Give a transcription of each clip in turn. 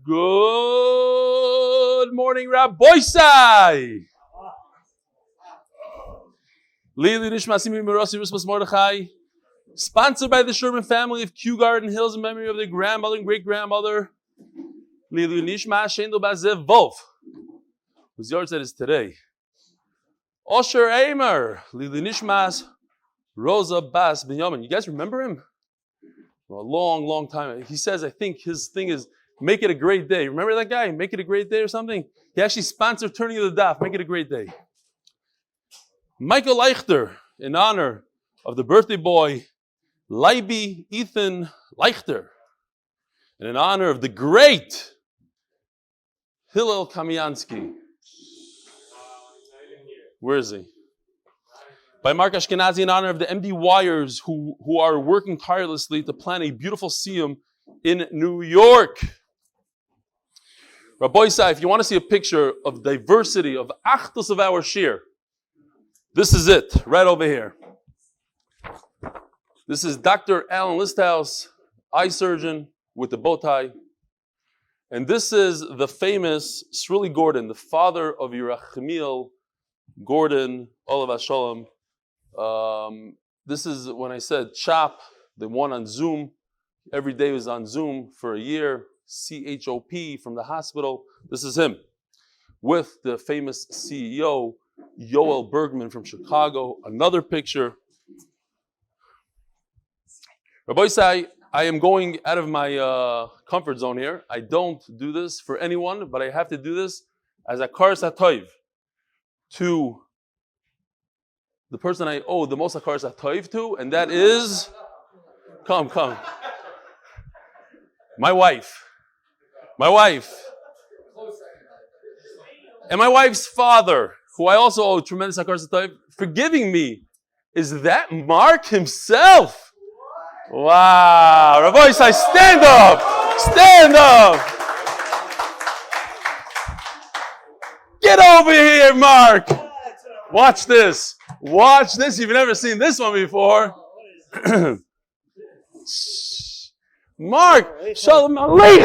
Good morning, Rabboisai. Leibe Ethan Leichter. Sponsored by the Sherman family of Kew Garden Hills in memory of their grandmother and great-grandmother, Shaindel Woof, whose yahrzeit is today. Osher Eimer, Nishmas, Rouze Bas Benimin. You guys remember him? Well, a long, long time. He says, I think his thing is, make it a great day. Remember that guy? Make it a great day or something? He actually sponsored turning of the daf. Make it a great day. Michael Leichter, in honor of the birthday boy, Leibe Ethan Leichter, and in honor of the great Hillel Komiansky. Where is he? By Mark Aschkenasy, in honor of the MDYers who are working tirelessly to plan a beautiful Siyum in New York. Rabbi Isai, if you want to see a picture of diversity, of achdus of our shir, this is it, right over here. This is Dr. Alan Listhouse, eye surgeon with the bow tie. And this is the famous Srili Gordon, the father of Yerachmiel Gordon, Olav Shalom. This is when I said CHOP, the one on Zoom. Every day was on Zoom for a year. CHOP from the hospital. This is him with the famous CEO, Yoel Bergman from Chicago. Another picture. Rabbi Isai, I am going out of my comfort zone here. I don't do this for anyone, but I have to do this as a karas hatoiv to the person I owe the most karas hatoiv to, and that is, come. My wife. And my wife's father, who I also owe tremendous karas hatoiv, for giving me, is that Mark himself. Wow, Rabbi Isai, stand up! Get over here, Mark! Watch this, you've never seen this one before. Mark, Shalom Aleichem!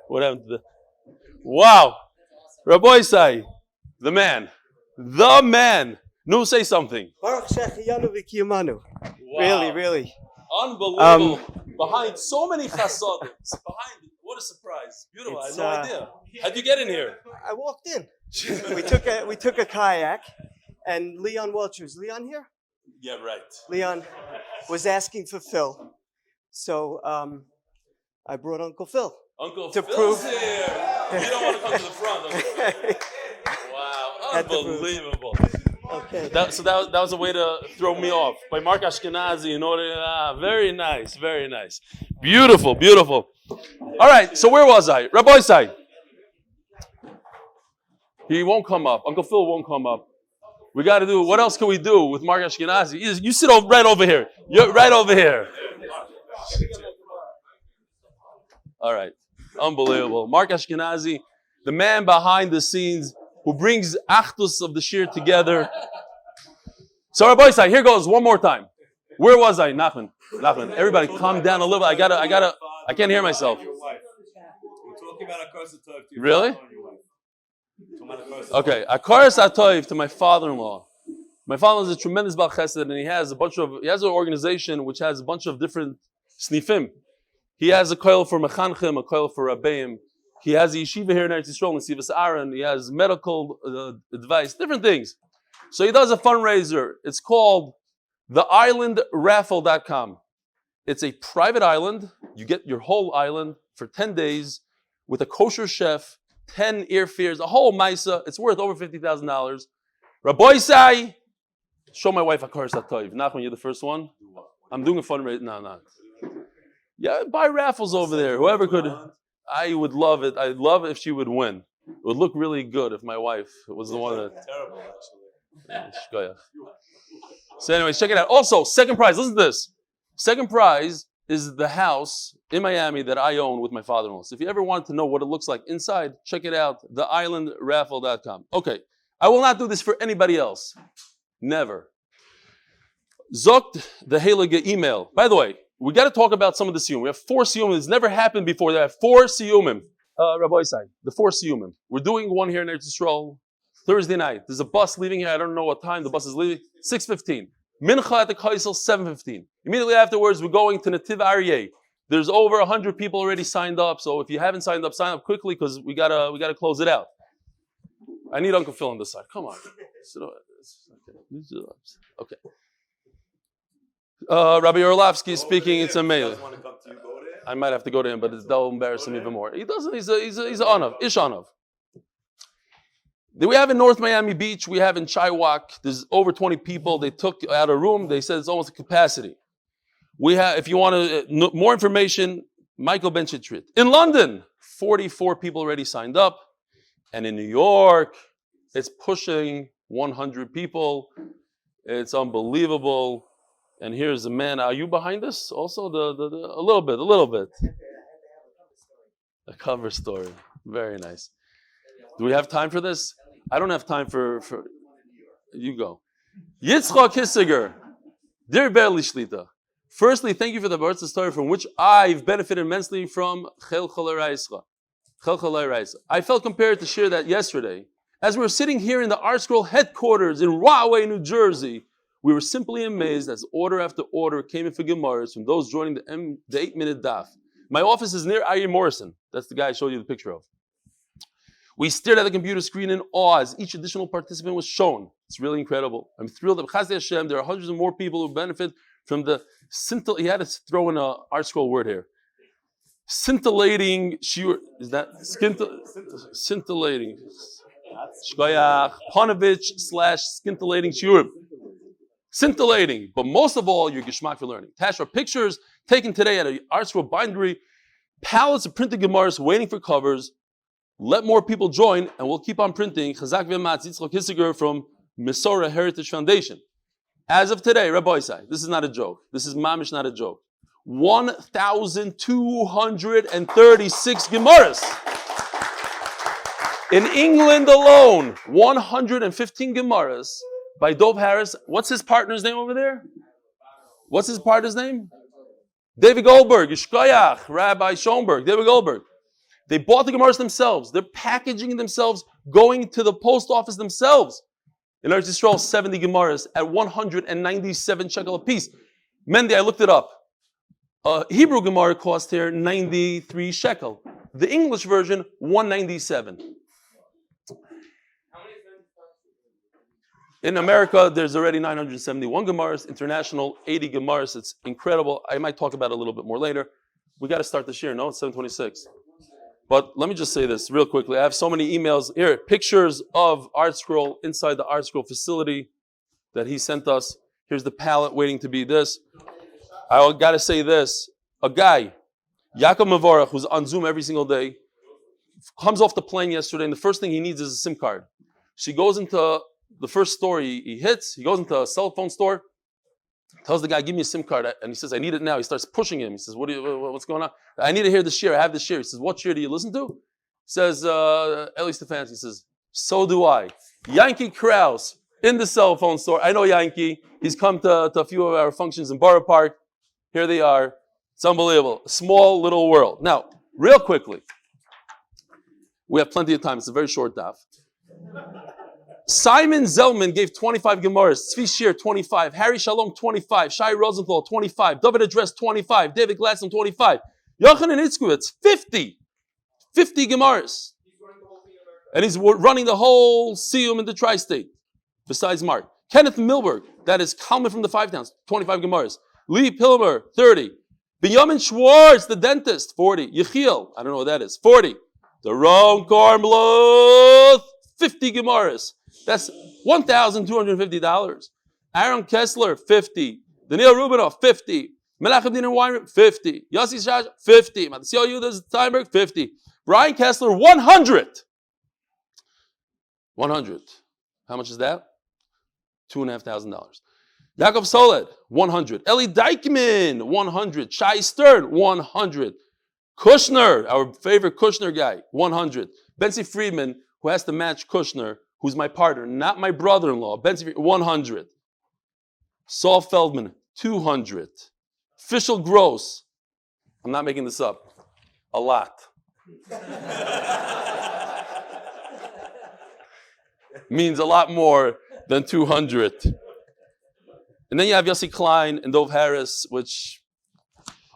What happened to the... Wow, Rabbi Isai, the man. No, say something. Wow. Really. Unbelievable. Behind so many chasadim. What a surprise. Beautiful. I had no idea. How'd you get in here? I walked in. we took a kayak, and Leon Welch, was Leon here? Yeah, right. Leon was asking for Phil. So I brought Uncle Phil. To Phil's here. You don't want to come to the front. Okay? Wow. Unbelievable. Okay. That was a way to throw me off. By Mark Aschkenasy, in order. Very nice. Beautiful. All right, so where was I? Rabbi Isai. He won't come up. Uncle Phil won't come up. We got to do, what else can we do with Mark Aschkenasy? You sit right over here. You're right over here. All right. Unbelievable. Mark Aschkenasy, the man behind the scenes, who brings achdus of the shir together. So Rabbi Isai, here goes one more time. Where was I? Nachman. Everybody calm down a little. I can't hear myself. We're talking about a karas hatoiv to your really? Okay, a karas hatoiv to my father-in-law. My father-in-law is a tremendous Baal Chesed, and he has an organization which has a bunch of different snifim. He has a koil for mechanchim, a koil for rabbeim. He has a yeshiva here in Eretz Yisrael, Nesivas Aaron. He has medical advice, different things. So he does a fundraiser. It's called theislandraffle.com. It's a private island. You get your whole island for 10 days with a kosher chef, 10 airfares, a whole maisa. It's worth over $50,000. Rabbi Isai, show my wife a karas hatoiv. Nachman, you're the first one. I'm doing a fundraiser. No. Yeah, buy raffles over there. Whoever could. I would love it. I'd love it if she would win. It would look really good if my wife was the one that... Terrible, actually. So anyways, check it out. Also, second prize, listen to this. Second prize is the house in Miami that I own with my father-in-law. So if you ever want to know what it looks like inside, check it out, theislandraffle.com. Okay, I will not do this for anybody else. Never. Zokt the Heilige email. By the way, we got to talk about some of the Siyum. We have 4 Siyum. It's never happened before. There are 4 Siyumim. Rabbi Isai, the 4 Siyumim. We're doing one here in Eretz Yisrael Thursday night. There's a bus leaving here. I don't know what time the bus is leaving. 6:15. Mincha at the Kaisel, 7:15. Immediately afterwards, we're going to Nativ Aryeh. There's over 100 people already signed up. So if you haven't signed up, sign up quickly because we gotta close it out. I need Uncle Phil on this side. Come on. Okay. Rabbi Orlovsky is speaking. It's a mail. I might have to go to him, but that'll embarrass him even more. He doesn't. He's a Anav. Ish Anav. We have in North Miami Beach. We have in Chaiwak. There's over 20 people. They took out a room. They said it's almost a capacity. We have, if you want more information, Michael Benchitrit. In London, 44 people already signed up. And in New York, it's pushing 100 people. It's unbelievable. And here's the man. Are you behind this? Also, a little bit. A cover story. Very nice. Do we have time for this? I don't have time for you go. Yitzchak Hissiger. Dear Berli Shlita. Firstly, thank you for the birth story from which I've benefited immensely from Chel Chalei Raisa. I felt compared to share that yesterday. As we were sitting here in the Art Scroll headquarters in Rahway, New Jersey, we were simply amazed as order after order came in for Gemaras from those joining the 8-minute daf. My office is near Ayer Morrison. That's the guy I showed you the picture of. We stared at the computer screen in awe as each additional participant was shown. It's really incredible. I'm thrilled that B'chazei Hashem, there are hundreds of more people who benefit from the he had to throw in an Art Scroll word here. Scintillating shiur. Is that scintillating? Shkoyach Panovich / scintillating shiur. Scintillating, but most of all, your geshmak for learning. Tashra pictures taken today at an Art Scroll bindery, pallets of printed Gemaras waiting for covers. Let more people join, and we'll keep on printing. Chazak v'matz Yitzchak Hissiger from Mesorah Heritage Foundation. As of today, Rabbi Isai, this is not a joke. This is mamish not a joke. 1,236 Gemaras. In England alone, 115 Gemaras by Dov Harris. What's his partner's name over there? What's his partner's name? David Goldberg, Yishkoyach, Rabbi Schoenberg, David Goldberg. They bought the Gemaras themselves. They're packaging themselves, going to the post office themselves. In Eretz Yisrael, 70 Gemaras at 197 shekel a piece. Mendy, I looked it up. Hebrew Gemara cost here 93 shekel. The English version, 197. In America, there's already 971 Gemaras. International, 80 Gemaras. It's incredible. I might talk about it a little bit more later. We got to start this year, no? It's 726. But let me just say this real quickly. I have so many emails here, pictures of Art Scroll inside the Art Scroll facility that he sent us. Here's the palette waiting to be this. I got to say this. A guy, Yaakov Mavarach, who's on Zoom every single day, comes off the plane yesterday, and the first thing he needs is a SIM card. She goes into the first store he hits. He goes into a cell phone store, tells the guy, give me a SIM card. And he says, I need it now. He starts pushing him. He says, what's going on? I need to hear the shir. I have the shir. He says, what shir do you listen to? He says, Eli Stefansky. He says, so do I. Yankee Krause in the cell phone store. I know Yankee. He's come to a few of our functions in Borough Park. Here they are. It's unbelievable. Small little world. Now, real quickly. We have plenty of time. It's a very short daf. Simon Zellman gave 25 Gemaras. Tzvi Shir, 25. Harry Shalom, 25. Shai Rosenthal, 25. David Address, 25. David Gladstone, 25. Yochanan Itzkowitz, 50. 50 Gemaras. And he's running the whole Siyum in the tri-state, besides Mark. Kenneth Milberg, that is Kalman from the Five Towns, 25 Gemaras. Lee Pilmer, 30. Benjamin Schwartz, the dentist, 40. Yechiel, I don't know what that is, 40. Doron Kornbluth, 50 Gemaras. That's $1,250. Aaron Kessler, 50. Daniel Rubinoff, 50. Menachem Diner Weinberg, 50. Yossi Shach, 50. Matisyahu Yudas Steinberg, 50. Brian Kessler, 100. 100. How much is that? $2,500. Yaakov Soled, 100. Eli Dykman, 100. Shai Stern, 100. Kushner, our favorite Kushner guy, 100. Bensy Friedman, who has to match Kushner, who's my partner, not my brother-in-law. Bensy Friedman, 100. Saul Feldman, 200. official gross, I'm not making this up, a lot. Means a lot more than 200. And then you have Yossi Klein and Dov Harris, which,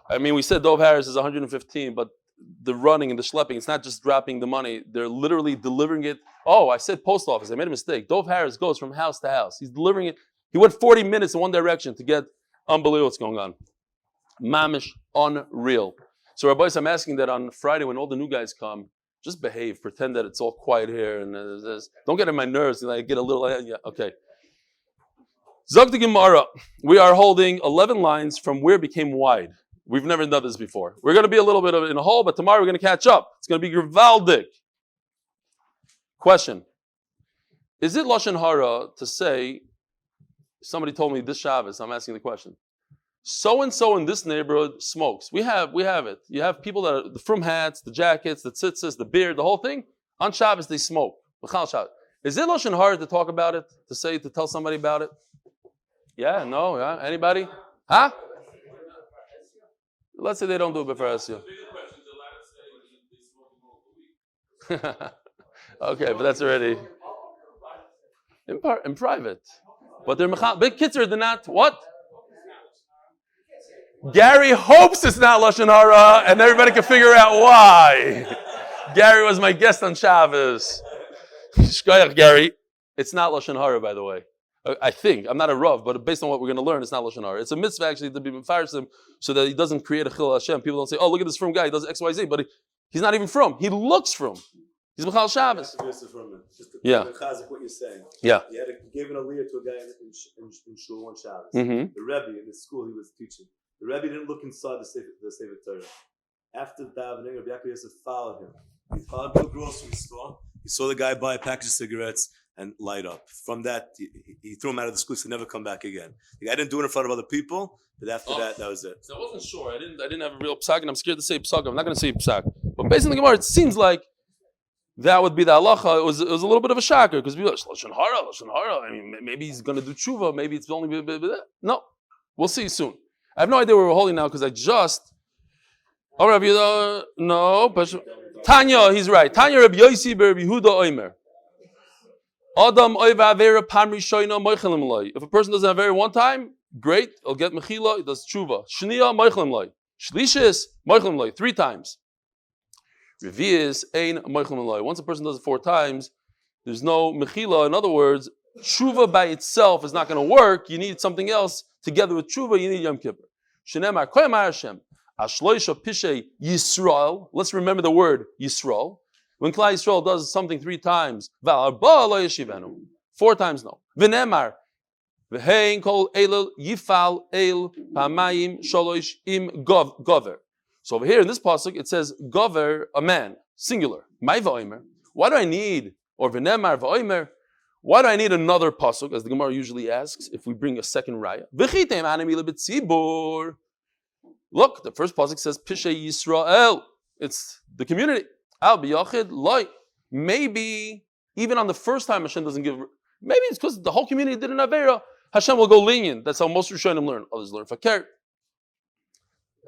I mean, we said Dov Harris is 115, but the running and the schlepping, it's not just dropping the money. They're literally delivering it. Oh, I said post office. I made a mistake. Dov Harris goes from house to house. He's delivering it. He went 40 minutes in one direction to get unbelievable what's going on. Mamish, unreal. So Rabbi, I'm asking that on Friday when all the new guys come, just behave, pretend that it's all quiet here, and don't get in my nerves. And I get a little, yeah, okay. Zog the Gemara. We are holding 11 lines from where it became wide. We've never done this before. We're going to be a little bit in a hole, but tomorrow we're going to catch up. It's going to be Gervaldik. Question. Is it Lashon Hara to say, somebody told me this Shabbos, I'm asking the question, so-and-so in this neighborhood smokes. We have it. You have people that are the frum hats, the jackets, the tzitzis, the beard, the whole thing. On Shabbos they smoke. Is it Lashon Hara to talk about it? To tell somebody about it? Yeah, no, yeah. Anybody? Huh? Let's say they don't do it before Asya. Okay, but that's already in private. But they're big kids are not what? Gary hopes it's not Lashon Hara, and everybody can figure out why. Gary was my guest on Shabbos. Shkoyach, Gary. It's not Lashon Hara, by the way. I think. I'm not a Rav, but based on what we're going to learn, it's not Lashon Hara. It's a mitzvah actually to be mefarsim so that he doesn't create a Chil Hashem. People don't say, oh, look at this frum guy, he does X, Y, Z, but he's not even from. He looks from. He's Mechal Shabbos. Yeah. What you're saying. Yeah. He gave an aliyah to a guy in shul one Shabbos. Mm-hmm. The Rebbe in the school he was teaching. The Rebbe didn't look inside the Sefer Torah. After davening, Rabbi Yaakov Yosef followed him. He followed him to a grocery store. He saw the guy buy a package of cigarettes and light up. From that, he threw him out of the school. He said, never come back again. The guy didn't do it in front of other people, but after that was it. So I wasn't sure. I didn't have a real psak, and I'm scared to say psak. I'm not going to say psak. But based on the Gemara, it seems like that would be the halacha. It was a little bit of a shocker because people are Lashon Hara. I mean, maybe he's going to do tshuva. Maybe it's only no. We'll see soon. I have no idea where we're holding now because I just. Oh, Rabbi Yehuda, no, but Tanya, he's right. Tanya Rabbi Yosi Rabbi Yehuda Oimer. Adam oiva avera pamri shoyna moichelim loy. If a person does an avera one time, great, he'll get mechila. He does tshuva. Shniya moichelim loy. Shlishis moichelim loy 3 times. Revius ein moichelim loy. Once a person does it 4 times, there's no mechila. In other words, tshuva by itself is not going to work. You need something else together with tshuva. You need Yom Kippur. Shenemar koyamar Hashem ashloisha pishay Yisrael. Let's remember the word Yisrael. When Klal Yisrael does something 3 times, 4 times no. V'nemar, v'hein kol elul yifal el pamayim sholosh im gover. So over here in this pasuk it says gover, a man, singular. My v'omer. Why do I need, or v'nemar v'omer? Why do I need another pasuk, as the Gemara usually asks, if we bring a second raya? V'chitem anem ila. Look, the first pasuk says Pishay Yisrael. It's the community. Al biyachid loy. Maybe even on the first time Hashem doesn't give. Maybe it's because the whole community did an avera. Hashem will go lenient. That's how most Rishonim learn. Others learn fakir.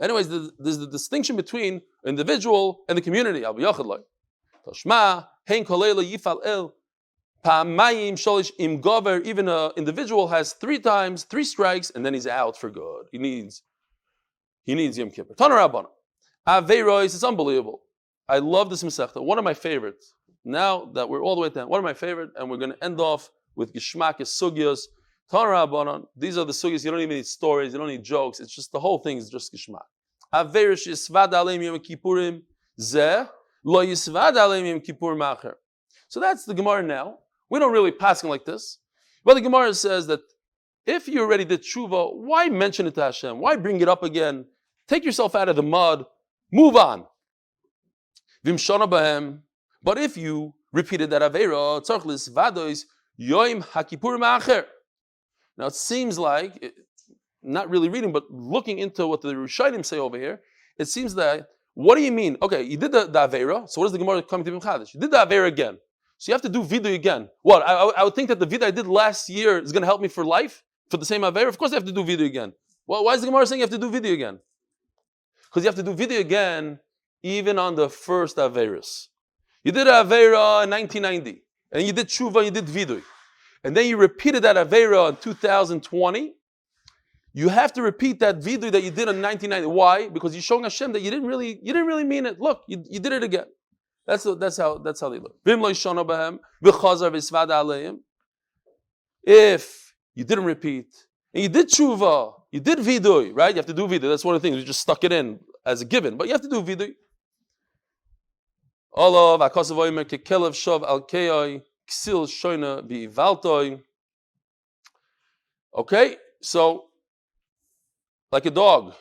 Anyways, there's the distinction between individual and the community. Al biyachid loy. Tashma hein kolela yifal el pamayim sholish im gover. Even an individual has 3 times, 3 strikes, and then he's out for good. He needs Yom Kippur. Taner Rabbanan. Averos, it's unbelievable. I love this Masechta. One of my favorites. Now that we're all the way down, one of my favorite, and we're going to end off with Gishmak Sugyas. Taner Rabbanan. These are the Sugyas. You don't even need stories. You don't need jokes. It's just the whole thing is just Gishmak. Averos yisvad aleim Yom Kippurim zeh lo yisvad aleim Yom Kippur macher. So that's the Gemara now. We don't really pass it like this. But the Gemara says that if you already did tshuva, why mention it to Hashem? Why bring it up again? Take yourself out of the mud. Move on. Vimshana bahem. But if you repeated that avera, tzarchlis vadois yoim hakipur ma'acher. Now it seems like, not really reading, but looking into what the Rishonim say over here, it seems that, what do you mean? Okay, you did the avera, so what is the Gemara coming to Bimchadish? You did the avera again. So you have to do vidu again. What? I would think that the vidu I did last year is going to help me for life? For the same avera? Of course I have to do vidu again. Well, why is the Gemara saying you have to do video again? Because you have to do video again even on the first Averis. You did Avera in 1990, and you did Tshuva, and you did Vidui. And then you repeated that Avera in 2020. You have to repeat that Vidui that you did in 1990. Why? Because you're showing Hashem that you didn't really mean it. Look, you did it again. That's how they look. If you didn't repeat, and you did Tshuva, you did Vidui, right? You have to do Vidui. That's one of the things. We just stuck it in as a given. But you have to do Vidui. Olav akosavoymer kekelev shov al kei ksil shoyna bivaltoy. Okay, so like a dog.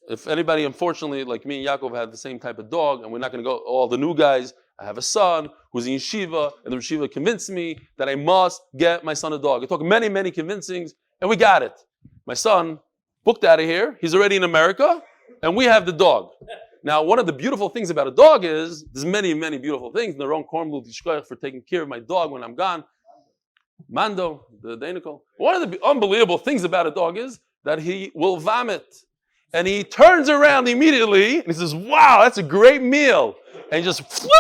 If anybody, unfortunately, like me and Yaakov had the same type of dog, and we're not going to go, all the new guys, I have a son who's in yeshiva, and the yeshiva convinced me that I must get my son a dog. It took many, many convincings, and we got it. My son booked out of here. He's already in America, and we have the dog. Now, one of the beautiful things about a dog is, there's many, many beautiful things. Naron Kormlu Tishkoyach for taking care of my dog when I'm gone. Mando, the Dainical. One of the unbelievable things about a dog is that he will vomit. And he turns around immediately, and he says, wow, that's a great meal. And he just, flip,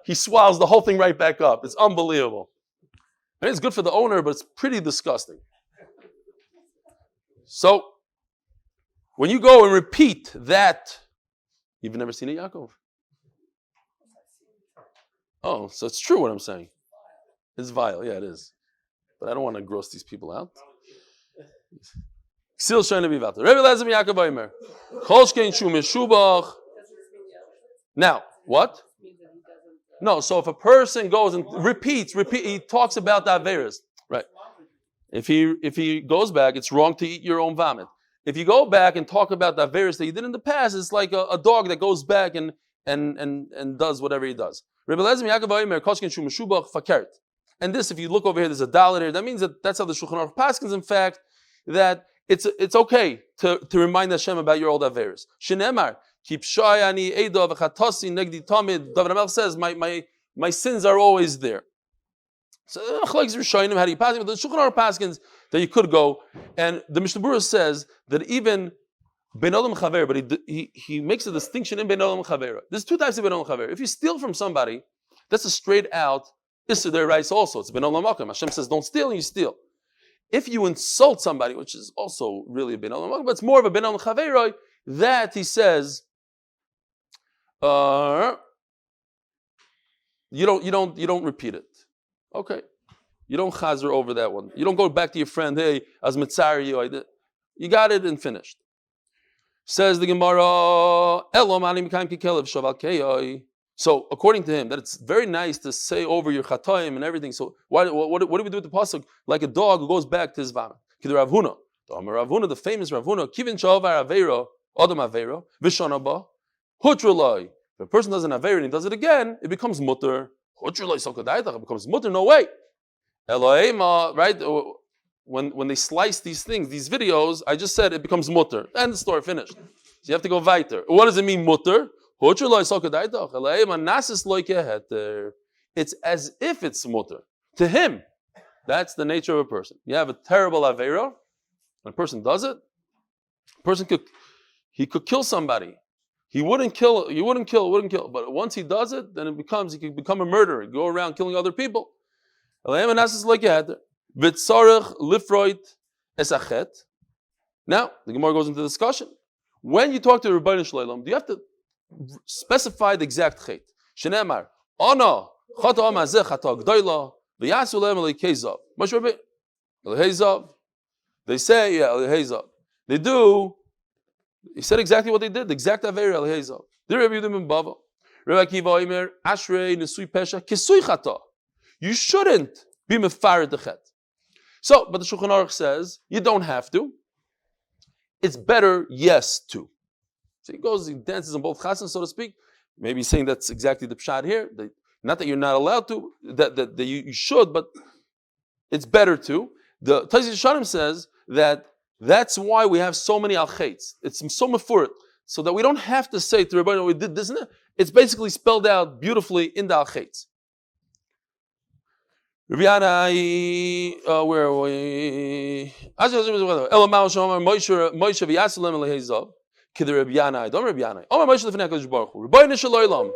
he swallows the whole thing right back up. It's unbelievable. And it's good for the owner, but it's pretty disgusting. So, when you go and repeat that, you've never seen it, Yaakov? Oh, so it's true what I'm saying. It's vile, yeah, it is. But I don't want to gross these people out. Ksil shoyna bivaltoy. Rebbe Elazar Yaakov Omer. Cholshkein shu meshubach. Now, what? No, so if a person goes and repeats, he talks about the Averas. Right. If he goes back, it's wrong to eat your own vomit. If you go back and talk about the Averas that you did in the past, it's like a dog that goes back and does whatever he does. Rebbe Elazar Yaakov Omer, Cholshkein shu meshubach fakert. And this, if you look over here, there's a dalet here. That means that's how the Shulchan Aruch paskins, in fact, that it's okay to remind Hashem about your old Averas. Shenemar, keep shayani edo v'chatasi negdi tamid. David HaMelech says, my sins are always there. So how do you pass it? But the Shulchan Aruch paskins that you could go, and the Mishnah Berurah says that even ben olam chaver, but he makes a distinction in ben olam chaver. There's two types of ben olam chaver. If you steal from somebody, that's a straight out issur deraisa also. It's ben olam makom. Hashem says, don't steal, and you steal. If you insult somebody, which is also really a ben olam makom, but it's more of a ben olam chaveroi, that he says, you don't repeat it. Okay, you don't chazer over that one. You don't go back to your friend. Hey, as mitzari you, I did. You got it and finished. Says the Gemara, Elo manim kaim kikelev shaval kei. So, according to him, that it's very nice to say over your chatoim and everything. So, what do we do with the pasuk? Like a dog who goes back to his vomit. Kid Rav Huna, the famous Rav Huna, kivin shavar avero, adam avero, v'shonaba, hutrulai. If a person does an avero and he does it again, it becomes mutter. Hutrulai sokadaitach, it becomes mutter. No way. Elohim, right? When they slice these things, these videos, I just said it becomes mutter. And the story finished. So you have to go weiter. What does it mean, mutter? It's as if it's mutter. To him, that's the nature of a person. You have a terrible avera, and a person does it, he could kill somebody. He wouldn't kill. But once he does it, then he can become a murderer. He go around killing other people. Now, the Gemara goes into discussion. When you talk to the Rebbeinu Shleilam, do you have to specify the exact chait? Shenemar, Ana, chata amazeh chata gdoila, v'yasu lehem elikezav. Moshe Rabbeinu, elikezav. They say, yeah, elikezav. They do. He said exactly what they did. The exact avera elikezav. They Rabbi Yehuda ben Bava. Rabbi Akiva Omer, Ashrei nesui pesha kisui chata. You shouldn't be mefared the chet. So, but the Shulchan Aruch says you don't have to. It's better, yes, to. So he dances on both chasnas, so to speak. Maybe he's saying that's exactly the pshat here. Not that you're not allowed to, that you should, but it's better to. The Taiz Yesharim says that that's why we have so many al-chaitz. It's so mefuret, so that we don't have to say to Rebbeinu, we did this and that. It's basically spelled out beautifully in the al-chaitz. Rabbi Yanai, where are we? Moshe v'yasulem elehezov. K'der Rabbi Yanai. Don't Rabbi Yanai. Omer Moshe l'fnei HaKadosh Baruch Hu. Rebbeinu shel olam.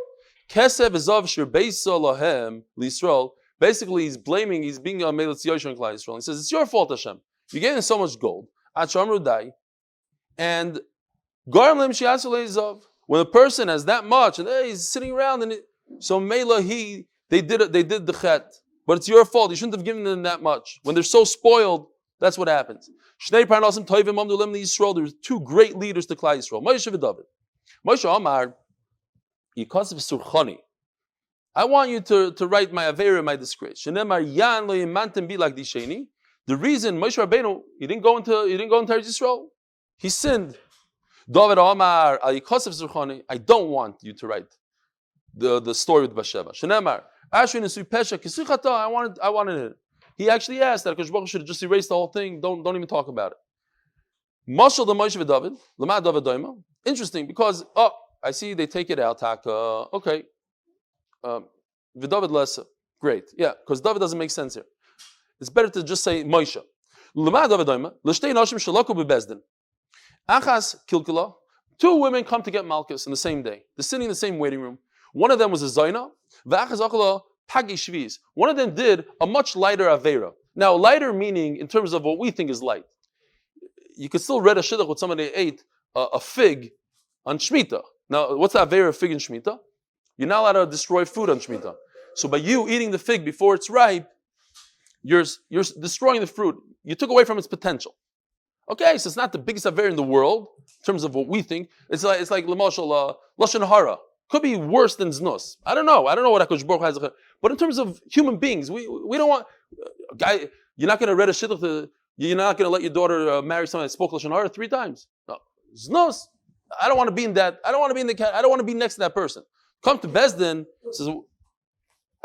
Kesev v'zov shir beisa lahem l'Yisrael. Basically, he's blaming. He's being a meilitz yosher in Klal Yisrael. He says, "It's your fault, Hashem. You gave him so much gold. Achamru dai, and garam lem sheyasul elehezov. When a person has that much, and he's sitting around, and so meila they did the chet. But it's your fault. You shouldn't have given them that much. When they're so spoiled, that's what happens. There's two great leaders to Klal Yisrael. Moshe and David. Moshe Amar, I want you to write my avera, my disgrace. The reason Moshe Rabbeinu, he didn't go into Eretz Yisrael. He sinned. David Amar, I don't want you to write the story with Bathsheba. I wanted it. He actually asked that Kosh Baruch should have just erased the whole thing. Don't even talk about it. Mashal the Moshe v'David, Lamad David Doima. Interesting because I see they take it out. Taka, okay. V'David Lessa, great. Yeah, because David doesn't make sense here. It's better to just say Moshe. Lamad David Doima. L'shtei nashim shalaku bebezdin. Achas kilkula. Two women come to get Malchus in the same day. They're sitting in the same waiting room. One of them was a Zaina. One of them did a much lighter Avera. Now, lighter meaning in terms of what we think is light. You could still read a shidduch with somebody who ate a fig on Shemitah. Now, what's the Avera of fig in Shemitah? You're not allowed to destroy food on Shemitah. So by you eating the fig before it's ripe, you're destroying the fruit. You took away from its potential. Okay, so it's not the biggest Avera in the world in terms of what we think. It's like L'moshel, Lashon Hara. Could be worse than znus. I don't know what HaKadosh Baruch has. But in terms of human beings, we don't want guy. You're not going to read a shidduch. You're not going to let your daughter marry someone that spoke lashon hara 3 times. No, znus. I don't want to be in that. I don't want to be in the. I don't want to be next to that person. Come to Bezdin. Says,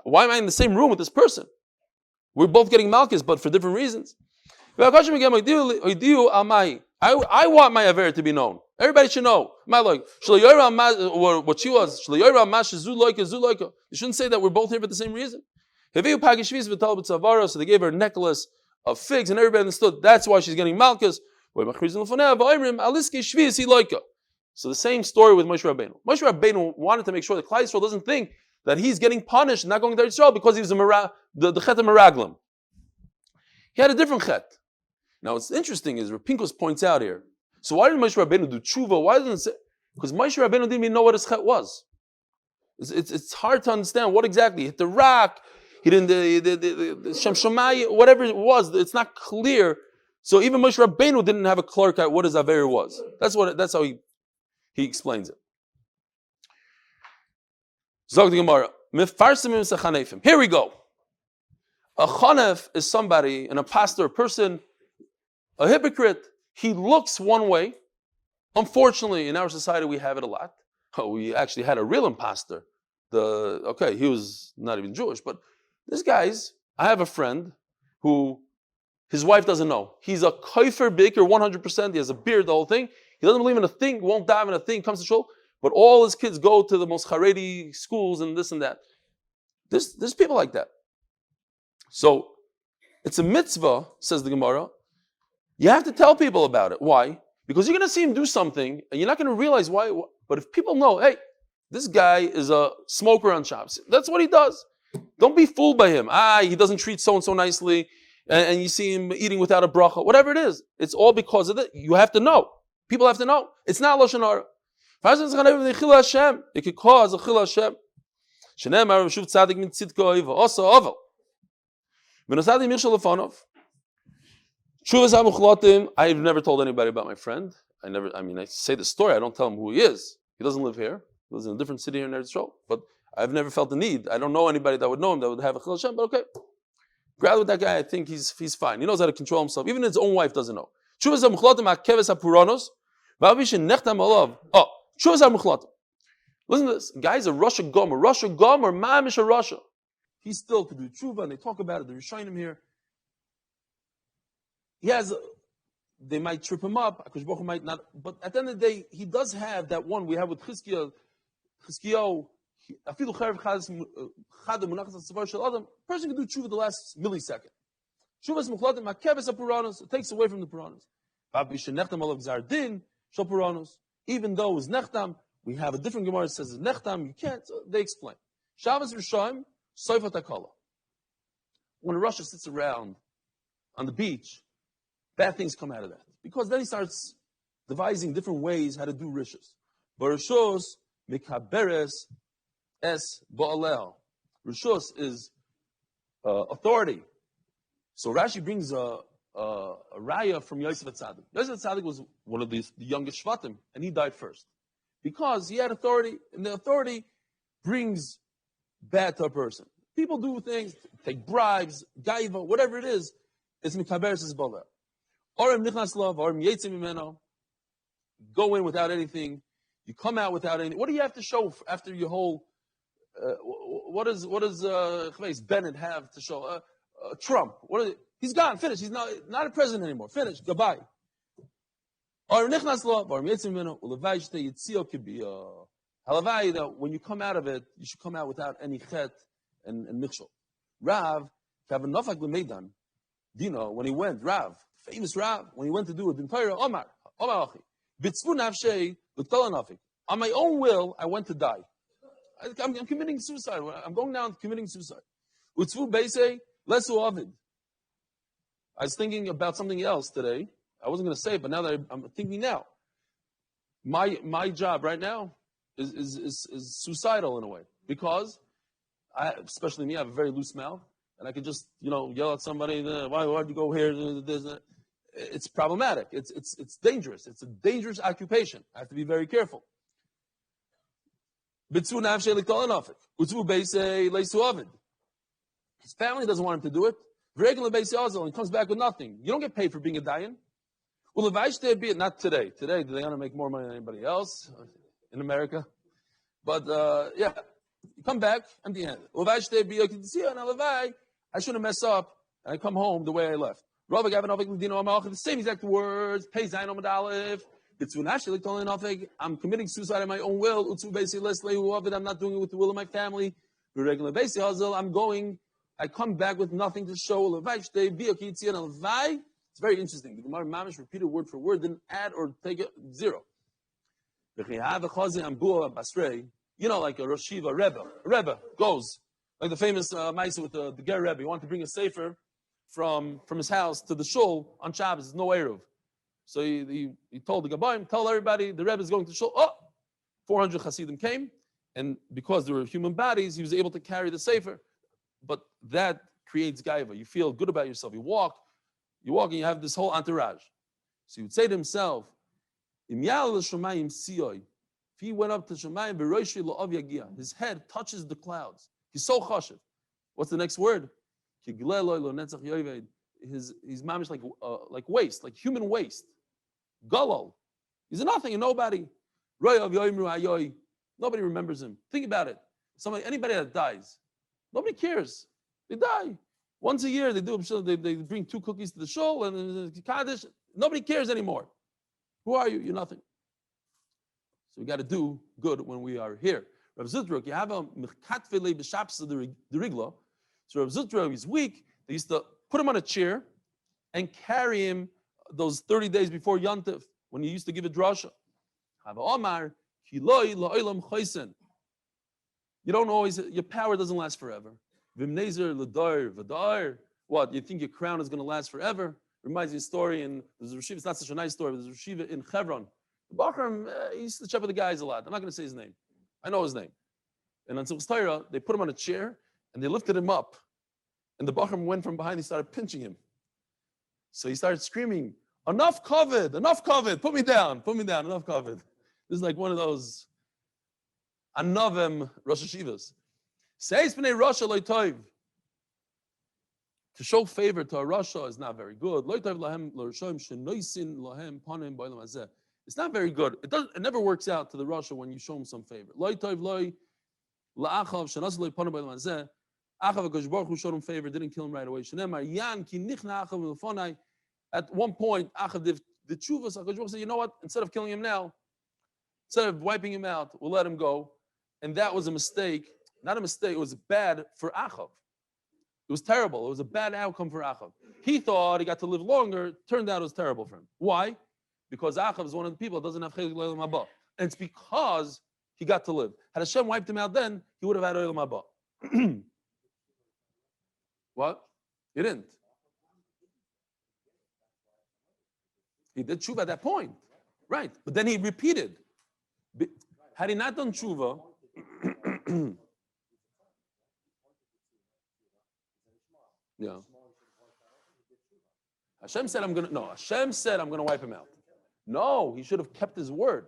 why am I in the same room with this person? We're both getting malchus, but for different reasons. I want my aver to be known. Everybody should know. What she was. You shouldn't say that we're both here for the same reason. So they gave her a necklace of figs, and everybody understood that's why she's getting malchus. So the same story with Moshe Rabbeinu. Moshe Rabbeinu wanted to make sure that Klal Yisrael doesn't think that he's getting punished and not going to Israel because he was the chet of Meraglim. He had a different chet. Now what's interesting is Rapinkus points out here. So why didn't Moshe Rabbeinu do tshuva? Why didn't it say? Because Moshe Rabbeinu didn't even know what his chet was. It's hard to understand what exactly. He hit the rock. He didn't the Shem Shomai, whatever it was. It's not clear. So even Moshe Rabbeinu didn't have a clark at what his aver was. That's how he explains it. Zog the Gemara. Here we go. A chanef is somebody, an impostor, a person, a hypocrite. He looks one way. Unfortunately, in our society, we have it a lot. We actually had a real impostor. He was not even Jewish, but this guy's. I have a friend who his wife doesn't know. He's a kofer baker, 100%. He has a beard, the whole thing. He doesn't believe in a thing, won't dive in a thing, comes to shul. But all his kids go to the most Haredi schools and this and that. There's people like that. So it's a mitzvah, says the Gemara. You have to tell people about it. Why? Because you're going to see him do something and you're not going to realize why. But if people know, hey, this guy is a smoker on Shabbos. That's what he does. Don't be fooled by him. He doesn't treat so-and-so nicely and you see him eating without a bracha. Whatever it is. It's all because of it. You have to know. People have to know. It's not Lashon Hara. It could cause a chil Hashem. I've never told anybody about my friend. I say the story. I don't tell him who he is. He doesn't live here. He lives in a different city here in Eretz Yisrael. But I've never felt the need. I don't know anybody that would know him that would have a chil Hashem. But okay, grab with that guy. I think he's fine. He knows how to control himself. Even his own wife doesn't know. Listen to this. Guy's a Russia Gomer. Mamish a Russia. He still could do tshuva, and they talk about it. They're showing him here. They might trip him up. Akash Baruch Hu might not. But at the end of the day, he does have that one we have with Chizkiyahu. Person can do tshuva the last millisecond. Shuvas muchladim makeves apuranos. It takes away from the puranos. Even though it's nechtam, we have a different gemara that says it's nechtam. You can't. So they explain. Shabbos Rishayim soifat hakala. When a Rasha sits around on the beach, bad things come out of that because then he starts devising different ways how to do rishos. Barishos mikaberes es ba'alel. Rishos is authority. So Rashi brings a raya from Yosef Atzadik. Yosef Atzadik was one of the youngest shvatim, and he died first because he had authority, and the authority brings bad to a person. People do things, take bribes, gaiva, whatever it is. It's mikaberes es ba'alel. Orem nichnas lav, orem yetzim imeno. Go in without anything. You come out without anything. What do you have to show after your whole? What does Bennett have to show? Trump. He's gone. Finished. He's not a president anymore. Finished. Goodbye. When you come out of it, you should come out without any chet and mikshol. Rav, Dino, when he went, Rav, famous Rav, when he went to do it in Torah, Omar Achi, on my own will, I went to die. I'm committing suicide. I'm going down committing suicide. Utzvu Beise, Lesu Ovid. I was thinking about something else today. I wasn't going to say it, but now that I'm thinking now. My job right now is suicidal in a way. Because, especially me, I have a very loose mouth. And I could just, yell at somebody, why'd you go here? It's problematic. It's dangerous. It's a dangerous occupation. I have to be very careful. His family doesn't want him to do it. And comes back with nothing. You don't get paid for being a dayan. Not today. Today, they're going to make more money than anybody else in America. But, you come back, empty-handed. I shouldn't mess up, and I come home the way I left. The same exact words. Pay Zayin Amud Aleph. I'm committing suicide on my own will. I'm not doing it with the will of my family. I'm going. I come back with nothing to show. It's very interesting. The Gemara Mamish repeated word for word, didn't add or take it, zero. Like a Rosh Yeshiva, Rebbe goes, like the famous Maisa with the Ger Rebbe. He wanted to bring a sefer from his house to the shul on Shabbos. There's no Eruv. So he told the Gabayim, tell everybody the Rebbe is going to shul. 400 Hasidim came, and because there were human bodies, he was able to carry the sefer. But that creates gaiva. You feel good about yourself. You walk and you have this whole entourage. So he would say to himself, if he went up to Shemayim, his head touches the clouds. He's so chashiv. What's the next word? His mamish like waste, like human waste. Galal. He's a nothing, a nobody. Nobody remembers him. Think about it. Anybody that dies, nobody cares. They die. Once a year, they bring 2 cookies to the shul and Kaddish. Nobody cares anymore. Who are you? You're nothing. So we got to do good when we are here. Rav Zutruk, you have a mechkatvele b'shaps of the rigla. So Rav Zutruk, he's weak. They used to put him on a chair and carry him those 30 days before Yontif, when he used to give a drasha. Have Omar, kiloi la'olam choisen. You don't always, your power doesn't last forever. Vimnezer l'dar v'dar. What, you think your crown is going to last forever? Reminds me of a story in, there's a Rosh Yeshiva, it's not such a nice story, but there's a Rosh Yeshiva in Hebron. The Bachram, he used to shepherd the guys a lot. I'm not going to say his name. I know his name. And on Simchas Torah, they put him on a chair, and they lifted him up. And the Bachram went from behind, he started pinching him. So he started screaming, enough covet, put me down, enough covet. This is like one of those Anavim Rosh Yeshivas. Seis b'nei Rasha lo tov. To show favor to a Rasha is not very good. Lo tov lahem l'Rashaim shenoisin lahem panim b'olam hazeh. It's not very good. It never works out to the Rasha when you show him some favor. Lo tov lo la'achav shenas lo panim b'olam hazeh. Achav HaKadosh Baruch Hu showed him favor, didn't kill him right away. Shenemar yan ki nichna achav l'fonai. At one point, Achav did tshuva. So HaKadosh Baruch said, you know what? Instead of killing him now, instead of wiping him out, we'll let him go. and that was a mistake. Not a mistake, it was bad for Achav. It was terrible. It was a bad outcome for Achav. He thought he got to live longer. Turned out it was terrible for him. Why? Because Achav is one of the people that doesn't have Chilek Olam Haba. And it's because he got to live. Had Hashem wiped him out then, he would have had Olam Haba. What? He didn't. He did tshuva at that point. Right. But then he repeated. Had he not done tshuva, yeah. Hashem said, I'm gonna wipe him out. No, he should have kept his word.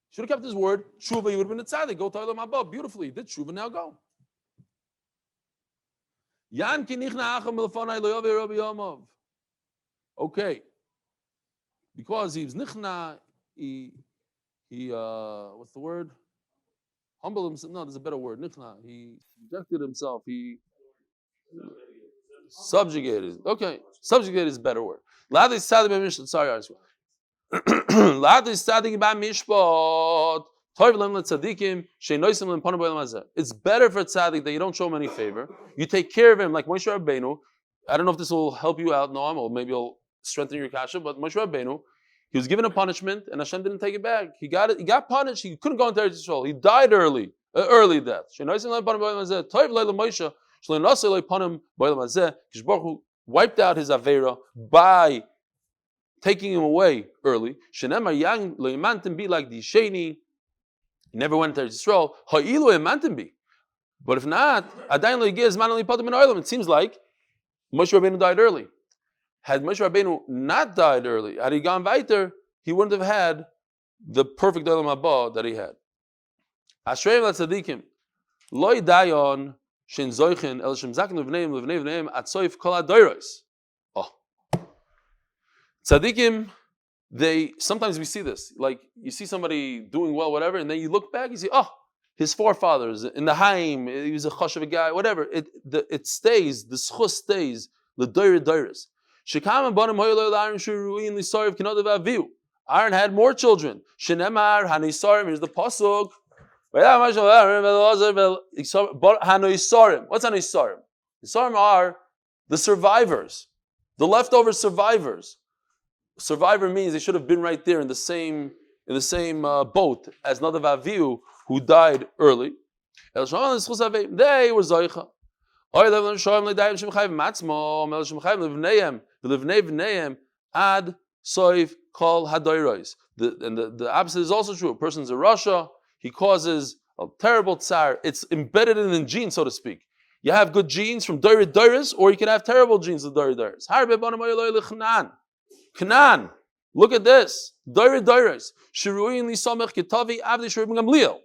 Should have kept his word. Tshuva, he would have been a tzaddik. Go to Olam Haba. Beautifully. He did tshuva, now go. Okay. Because he was nichna, he what's the word? Humble himself. No, there's a better word. Nichna. He rejected himself. He subjugated. Okay. Subjugated is a better word. Sorry, it's better for tzaddik that you don't show him any favor. You take care of him like Moshe Rabbeinu. I don't know if this will help you out, Noam, or maybe it'll strengthen your kasha, but Moshe Rabbeinu, he was given a punishment and Hashem didn't take it back. He got punished. He couldn't go into Eretz Yisrael. He died early death. Moshe wiped out his avera by taking him away early. Be like the Sheni. He never went to Israel. But if not, it seems like Moshe Rabbeinu died early. Had Moshe Rabbeinu not died early, had he gone weiter, he wouldn't have had the perfect Olam Haba that he had. Ashrei l'tzadikim lo dayon shen zoichen el shem zaken levneim atzoif kol hadoros. Tzadikim, sometimes we see this, like you see somebody doing well, whatever, and then you look back, you see, his forefathers in the Haim, he was a chashav guy, whatever. It stays, the schus stays, the doiris. Aaron had more children. Shenemar hanisarim. Here's the pasuk. Hanisarim. What's hanisarim? Hanisarim are the survivors, the leftover survivors. Survivor means they should have been right there in the same boat as Nadav Avihu, who died early. They were zoicha. Ad soif kol hadoros. The opposite is also true. A person's a rasha, he causes a terrible tsar. It's embedded in the gene, so to speak. You have good genes from doiris, or you can have terrible genes of doiris. Kanan, look at this. Doiris. Shiruin li samech kitavi avdi shirubim gamliel.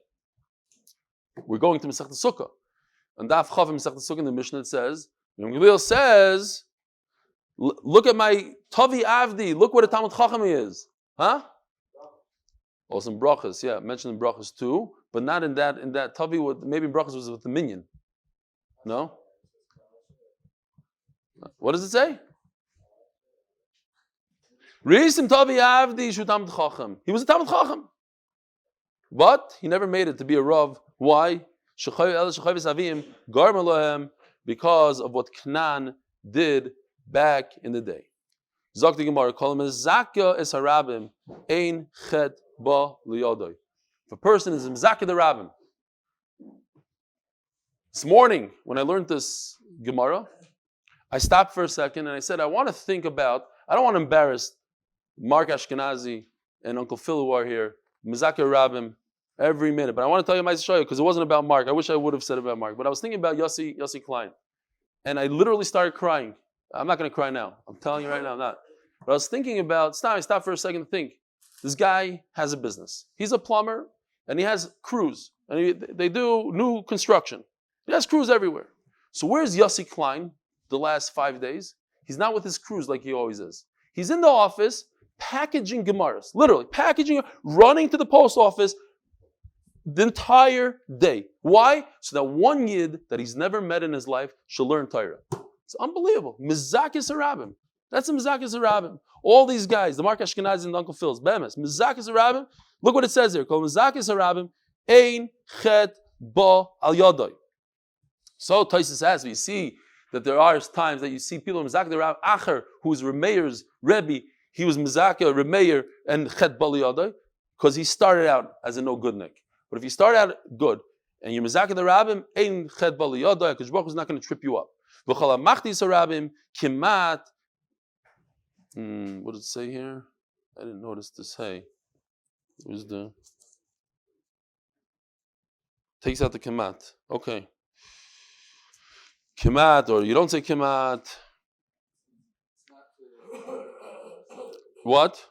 We're going to Masechet Sukkah. And Daf Chav Masechet Sukkah in the Mishnah, it says, Gamliel says, look at my Tavi Avdi, look what a Talmud Chacham he is. Huh? Also in Brachas, yeah, mentioned in Brachas too, but not in that Tavi, maybe in Brachas was with the minion. No? What does it say? Reisim Tavi Avdi Shu Talmud Chacham. He was a Talmud Chacham. But he never made it to be a Rav. Why? Because of what Canaan did back in the day. Zok the Gemara, call him Zakya es harabim, ein chet ba liyodoy. If a person is Zakya the Rabbim. This morning, when I learned this Gemara, I stopped for a second and I said, I want to think about, I don't want to embarrass Mark Aschkenasy and Uncle Phil who are here, Zakya Rabbim, every minute. But I want to tell you my story because it wasn't about Mark. I wish I would have said about Mark. But I was thinking about Yossi Klein. And I literally started crying. I'm not going to cry now. I'm telling you right now, I'm not. But I was thinking about, I stopped for a second to think. This guy has a business. He's a plumber and he has crews. And they do new construction. He has crews everywhere. So where's Yossi Klein the last 5 days? He's not with his crews like he always is. He's in the office packaging Gemaras. Literally, packaging, running to the post office, the entire day. Why? So that one yid that he's never met in his life shall learn Torah. It's unbelievable. Mizakis Harabim. That's a Mizakis Harabim. All these guys, the Mark Ashkenazi and the Uncle Phil's, Bemis, Mizakis Harabim. Look what it says here. Called Mizakis Harabim. Ein chet ba al yadai. So Tosfos says, we see that there are times that you see people mizaka the Rav Acher, who was Remeir's Rebbe, he was mizaka Remeir and chet ba yadai, because he started out as a no good nick. But if you start out good and you're mizaka the Rabbim, ein chet ba yadai, because Baruch is not going to trip you up. V'chol hamachtis harabim kimat. What did it say here? I didn't notice this. Hey, it was the takes out the kimat. Okay. Kimat, or you don't say kimat. What?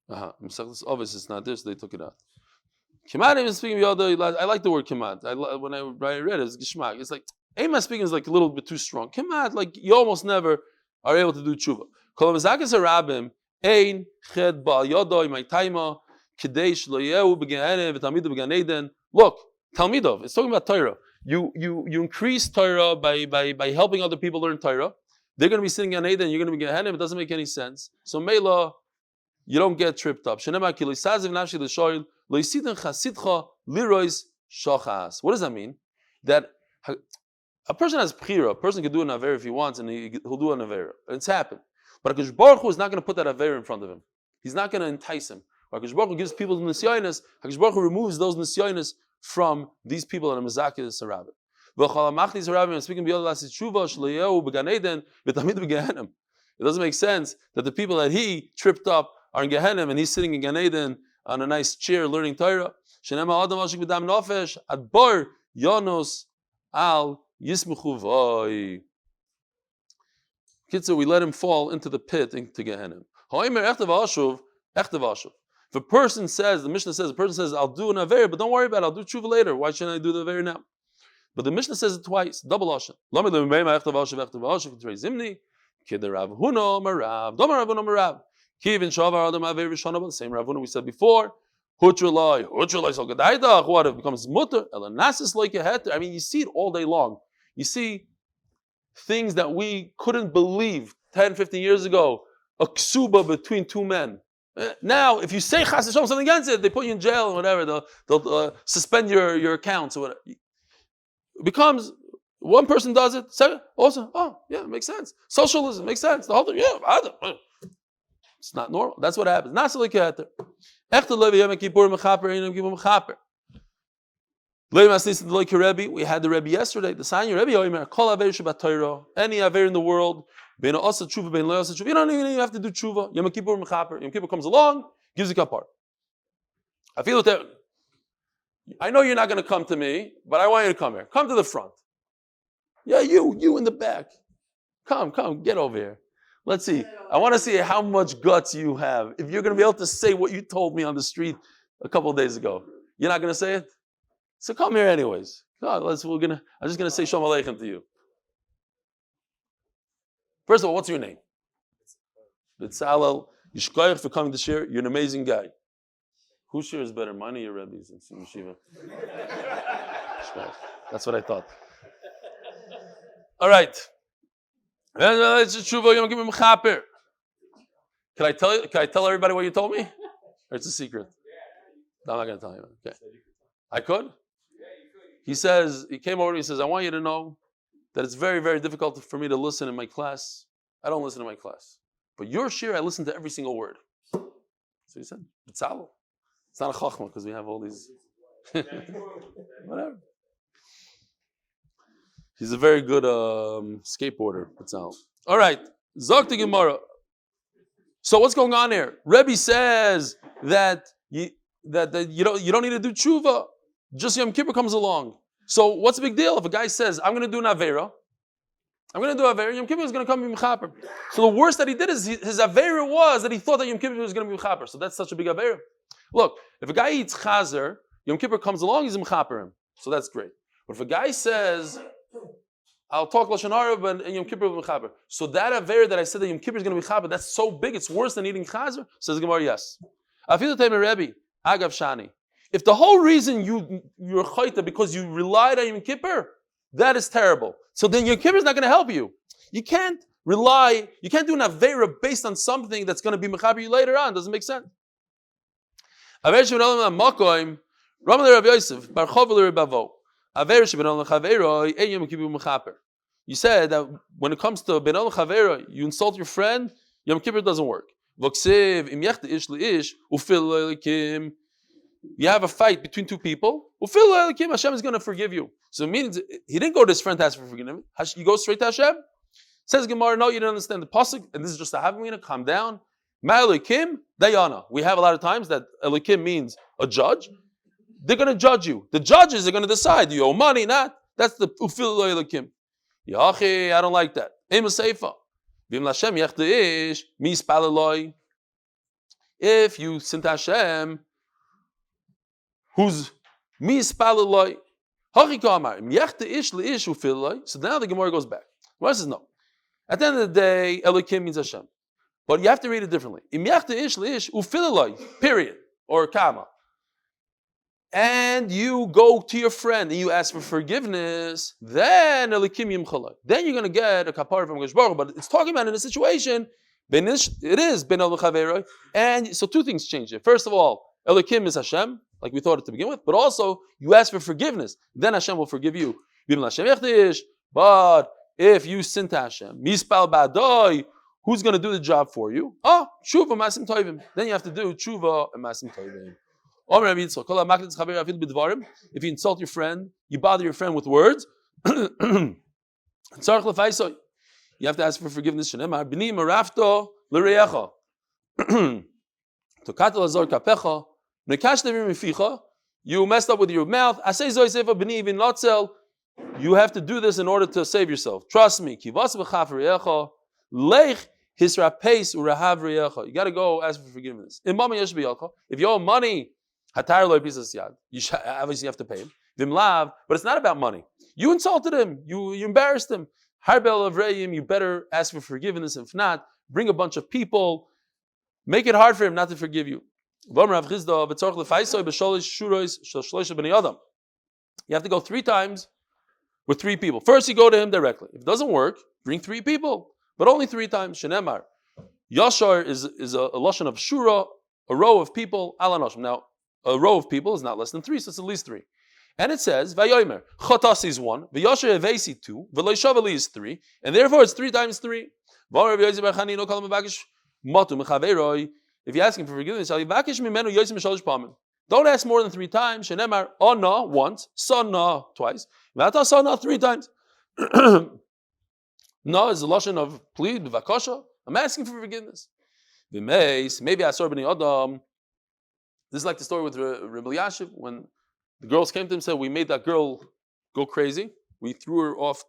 Obviously, it's not this. They took it out. Kimat even speaking of Yada. I like the word kimat. When I read it, it's gishmak. It's like Ema speaking is like a little bit too strong. Kimat, like you almost never are able to do tshuva. Kol mazakas harabim ein ched ba Yada my taima kadesh lo yehu beganev v'tamidu beganeden. Look. Talmidov, it's talking about Torah. You increase Torah by helping other people learn Torah. They're going to be sitting on Eden, you're going to be getting It doesn't make any sense. So Mela, you don't get tripped up. What does that mean? That a person has bchira. A person can do an aver if he wants, and he'll do an aver. It's happened. But HaKadosh Baruch Hu is not going to put that aver in front of him. He's not going to entice him. HaKadosh Baruch Hu gives people the nisyonis. HaKadosh Baruch Hu removes those nisyonis from these people that are mezakis harabim. It doesn't make sense that the people that he tripped up are in Gehenim and he's sitting in Gan Eden on a nice chair learning Torah. Kitzer, we let him fall into the pit, into Gehenim. If a person says, the Mishnah says, I'll do an aver, but don't worry about it, I'll do tshuva later. Why shouldn't I do the aver now? But the Mishnah says it twice, double Ashon. The same Rav Huna we said before. What if it becomes mutter? I mean, you see it all day long. You see things that we couldn't believe 10, 15 years ago, a ksuba between two men. Now, if you say chas v'shalom something against it, they put you in jail and whatever. They'll suspend your accounts or whatever. It becomes one person does it. Second, also, it makes sense. Socialism makes sense. The whole thing, it's not normal. That's what happens. Not so like that. We had the Rebbe yesterday. The sign your Rebbe any aver in the world. You don't even have to do tshuva. Yom Kippur mechaper. Yom Kippur comes along, gives you kapar. I feel that. I know you're not going to come to me, but I want you to come here. Come to the front. Yeah, you in the back. Come, get over here. Let's see. I want to see how much guts you have. If you're going to be able to say what you told me on the street a couple of days ago, you're not going to say it. So come here anyways. I'm just going to say Shalom Aleichem to you. First of all, what's your name? B'tzalel. Yishkoyach for coming to share. You're an amazing guy. Who shares better, money or Rebbe's in Siyum Shiva? That's what I thought. All right. Can I tell everybody what you told me? Or it's a secret? No, I'm not going to tell you. Okay. I could? He came over to me and says, I want you to know that it's very, very difficult for me to listen in my class. I don't listen to my class. But your shir, I listen to every single word. So he said, B'tzalel. It's not a chachma because we have all these. Whatever. He's a very good skateboarder, B'tzalel. All right. Zok the Gemara. So what's going on here? Rebbe says that you don't need to do tshuva. Just Yom Kippur comes along. So what's the big deal if a guy says, I'm going to do an Avera, Yom Kippur is going to come be Mechaper. So the worst that he did is his Avera was that he thought that Yom Kippur was going to be Mechaper. So that's such a big Avera. Look, if a guy eats Chazer, Yom Kippur comes along, he's Mechaper him. So that's great. But if a guy says, I'll talk Lashon Hara, but Yom Kippur will be Mechaper. So that Avera that I said that Yom Kippur is going to be Mechaper, that's so big, it's worse than eating Chazer? Says the Gemara, yes. Afilu Teimer Rebbe, Agav Shani. If the whole reason you're chayta because you relied on Yom Kippur, that is terrible. So then Yom Kippur is not going to help you. You can't do an avera based on something that's going to be mechaber you later on. Doesn't make sense. Aver sheben olam makoim, Rama le Rav Yosef, bar chov le Rebavo. Aver sheben olam chaveroi, ein yom kippur mechaper. You said that when it comes to ben olam chaveroi, you insult your friend, Yom Kippur doesn't work. V'ksiv im yechte ish leish ufil leilikim. You have a fight between two people. Ufil leilikim, Hashem is going to forgive you. So it means he didn't go to his friend to ask for forgiveness. You go straight to Hashem. Says Gemara, no, you don't understand the pasuk, and this is just a havamina. Calm down. Ma'elikim dayana. We have a lot of times that elikim means a judge. They're going to judge you. The judges are going to decide. You owe money, not. That's the ufil leilikim. Yachi, I don't like that. Ema seifa. If you sin to Hashem, who's mispaleloi, so now the Gemara goes back. Gemara says no. At the end of the day, Elokim means Hashem, but you have to read it differently. Period, or kama. And you go to your friend and you ask for forgiveness, then Elikim Yimchalai. Then you're going to get a kapara from Hakadosh Baruch Hu. But it's talking about in a situation, it is Ben El Chaveroi. And so two things change it. First of all, Elikim is Hashem, like we thought it to begin with, but also you ask for forgiveness, then Hashem will forgive you. But if you sin to Hashem, Mispal Badoi, who's going to do the job for you? Tshuva Masim Tovim. Then you have to do Tshuva and Masim Tovim. If you insult your friend, you bother your friend with words, you have to ask for forgiveness. You messed up with your mouth. You have to do this in order to save yourself. Trust me. You got to go ask for forgiveness. If you owe money, you obviously have to pay him. But it's not about money. You insulted him. You embarrassed him. You better ask for forgiveness. If not, bring a bunch of people. Make it hard for him not to forgive you. You have to go 3 times with 3 people. First, you go to him directly. If it doesn't work, bring 3 people, but only 3 times. Shenemar. Yashar is a lashon of shura, a row of people. Alanoshim. Now, a row of people is not less than 3, so it's at least 3. And it says, Vayomer, Chotasi is 1, Vayosher Evesi 2, Veloishavali is 3, and therefore it's 3 times 3. If you're asking for forgiveness, don't ask more than 3 times. Shenemar, Ona once, Sana twice, Vata Sana 3 times. No is the lashon of plead, Vakosha. I'm asking for forgiveness. Maybe I saw Bnei Adam. This is like the story with Rebbe Yashiv, when the girls came to him and said, we made that girl go crazy. We threw her off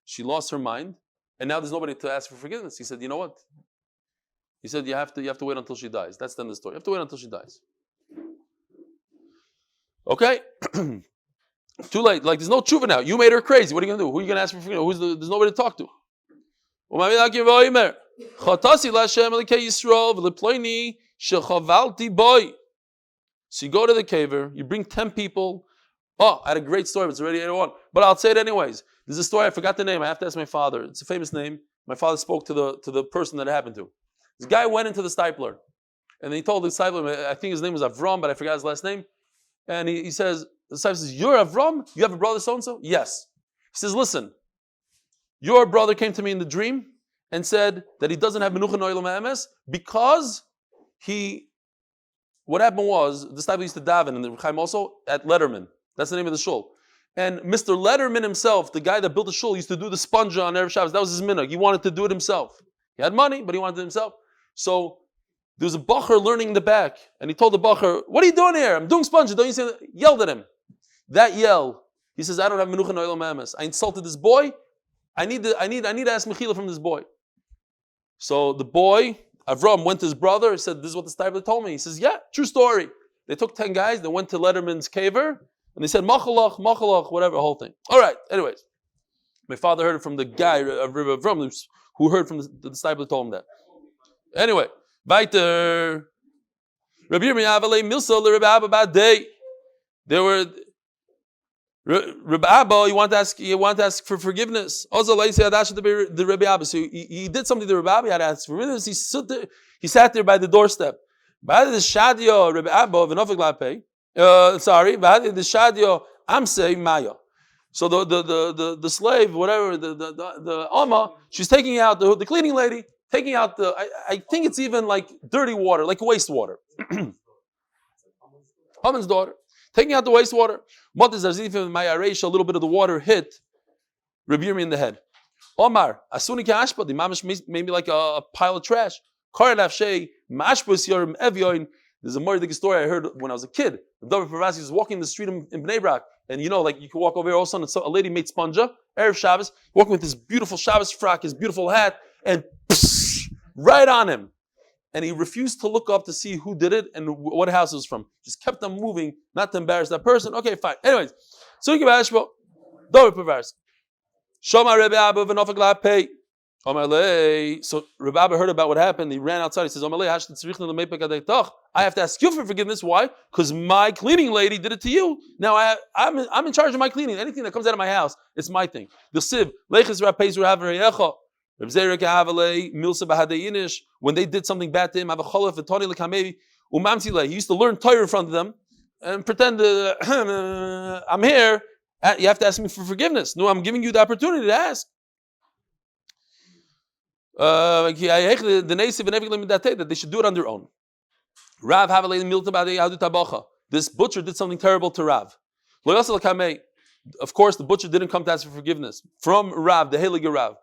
she lost her mind, and now there's nobody to ask for forgiveness. He said, you know what? He said, you have to wait until she dies. That's the end of the story. You have to wait until she dies. Okay? Too late. Like, there's no tshuva now. You made her crazy. What are you going to do? Who are you going to ask for forgiveness? There's nobody to talk to. So you go to the caver, you bring 10 people. I had a great story, but it's already 8:01. But I'll say it anyways. There's a story, I forgot the name. I have to ask my father. It's a famous name. My father spoke to the person that it happened to. This guy went into the stipler, and he told the stipler, I think his name was Avram, but I forgot his last name. And he says, the stipler says, you're Avram? You have a brother so-and-so? Yes. He says, listen, your brother came to me in the dream and said that he doesn't have menucha no'ilum ha'emes because what happened was, the stipler used to daven, and the Chaim also, at Letterman. That's the name of the shul. And Mr. Letterman himself, the guy that built the shul, used to do the sponge on Erev Shabbos. That was his minhag. He wanted to do it himself. He had money, but he wanted it himself. So there was a bacher learning in the back, and he told the bacher, what are you doing here? I'm doing sponge. Don't you see that? Yelled at him. That yell, he says, I don't have menucha no'ilum ha'emes. I insulted this boy. I need to ask mechila from this boy. So the boy, Avram, went to his brother. He said, this is what the stipler told me. He says, yeah, true story. They took 10 guys. They went to Letterman's caver. And they said, machalach, whatever, the whole thing. All right, anyways. My father heard it from the guy, Avram, who heard from the stipler told him that. Anyway, weiter. Rabbi Yirmiyah Avalei Milsa le Rabbi Abba bad day. There were Rabbi Abba. He wanted to ask for forgiveness. Also, like say the Rabbi Abba. So he did something to Rabbi Abba. He had to ask for forgiveness. He sat there by the doorstep. V'hadi the shadio Rebbe Abba v'nofik lapei. Sorry, v'hadi the shadio amsei maya. So the slave, whatever, the Amma, she's taking out the cleaning lady, taking out I think it's even like dirty water, like wastewater. Haman's daughter, taking out the wastewater. Mother Zarzifim Mayaresh, a little bit of the water hit Rabbi Yirmi in the head. Omar, Asuni Kashpa, the mamish maybe like a pile of trash. Karanaf Shei, Mashbus Yorim Evyoin. There's a more story I heard when I was a kid. David Pervasi was walking the street in Bnei Brak, and you know, like you can walk over here, all of a sudden a lady made sponja, Erev Shabbos, walking with his beautiful Shabbos frock, his beautiful hat, and right on him. And he refused to look up to see who did it and what house it was from. Just kept on moving, not to embarrass that person. Okay, fine. Anyways, so you can David Pervasi. Shoma Rebbe Abba v'nofek la'pei. So Rebbe Abba heard about what happened. He ran outside. He says, I have to ask you for forgiveness. Why? Because my cleaning lady did it to you. Now I'm in charge of my cleaning. Anything that comes out of my house, it's my thing. The siv when they did something bad to him, he used to learn Torah in front of them and pretend I'm here. You have to ask me for forgiveness. No, I'm giving you the opportunity to ask. That they should do it on their own. This butcher did something terrible to Rav. Of course, the butcher didn't come to ask for forgiveness from Rav, the Heilige Rav.